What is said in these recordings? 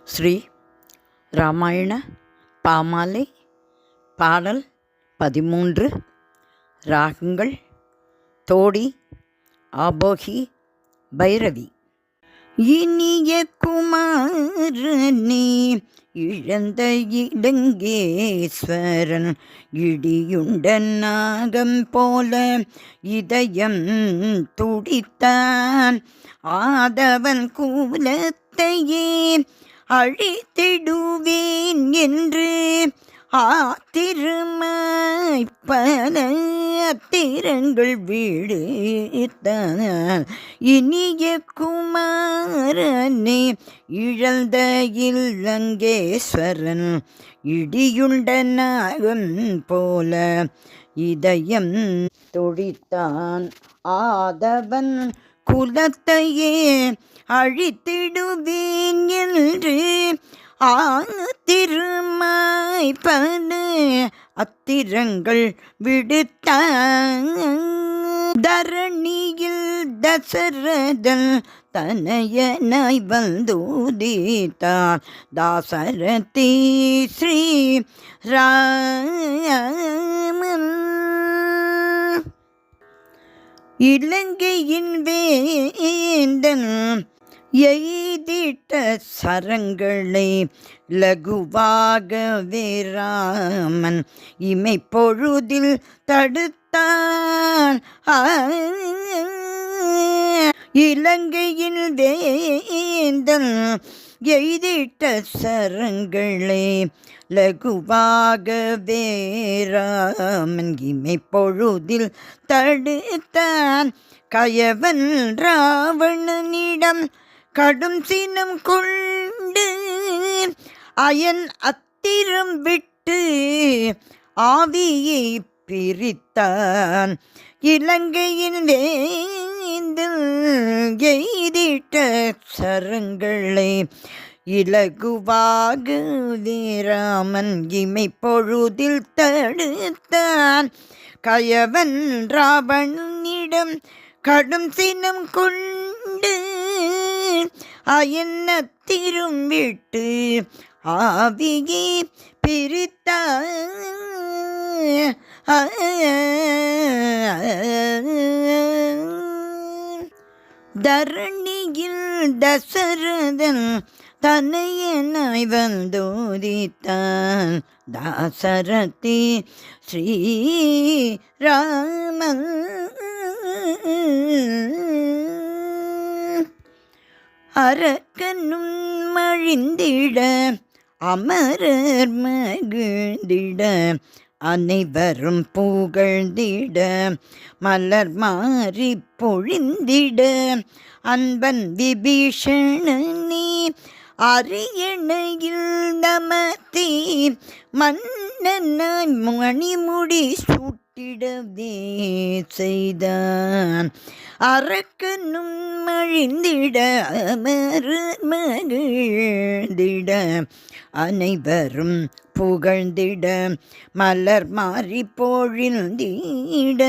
ஸ்ரீ ராமாயண பாமாலை பாடல் 13. ராகங்கள் தோடி, ஆபோகி, பைரவி. இனிய குமாரனே இழந்த இடங்கேஸ்வரன், இடியுண்ட நாகம் போல இதயம் துடித்தான். ஆதவன் கூலத்தையே அழித்திடுவேன் என்று ஆத்திரமாய் பல அத்திரங்கள் விடுத்தான். இனிய குமாரனே இழந்த இலங்கேஸ்வரன், இடியுண்ட நாகம் போல இதயம் துடித்தான். ஆதவன் குலத்தையே அழித்திடுவேன் என்று ஆத்திரமாய் பல அத்திரங்கள் விடுத்தான். தரணியில் தசரதன் தனயனாய் வந்துதித்தார். தாசரதி ஸ்ரீ ராமன் இலங்கையின் வேந்தன் எய்திட்ட சரங்களை லகுவாகவே ராமன் இமைப்பொழுதில் தடுத்தான். இலங்கையின் வேந்தன் எய்திட்ட சரங்களை லகுவாகவே ராமன் இமைப்பொழுதில் தடுத்தான். கயவன் ராவணனிடம் கடும் சினம் கொண்டு அயன் அத்திரம் விட்டு ஆவியை பிரித்தான். இலங்கையின் வேந்தன் எய்திட்ட சரங்களை இலகுவாக வீராமன் இமைப்பொழுதில் தடுத்தான். கயவன் ராவணனிடம் கடும் சினம் கொண்டு அயனத்திரும் விட்டு ஆவியை பிரித்தான். தரணியில் தசரதன் தனையனாய் வந்துதித்தான். தாசரதி ஸ்ரீ ராமன் அரக்கனும் மழிந்திட அமரர் மகிழ்ந்திட அனைவரும் புகழ்ந்திட மலர் மாறி பொழிந்திட அன்பன் விபீஷணனே அரியணையில் நமத்தி மன்னனாய் மணிமுடி சூட்டிடவே செய்தான். அரக்கனும் மழிந்திட அமர் மகிழ்ந்திட அனைவரும் புகழ்ந்திட மலர் மாறி பொழிந்திட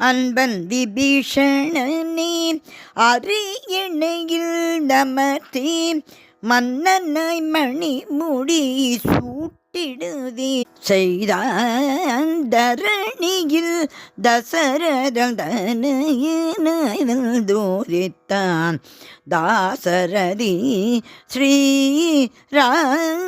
அன்பன் விபீஷணனே அரியணையில் நமத்தி மன்னனாய் மணி முடி சூட்டிடுவே செய்தான். தரணியில் தசரதன் தனையனாய் வந்துதித்தான். தாசரதி ஸ்ரீ ராமன்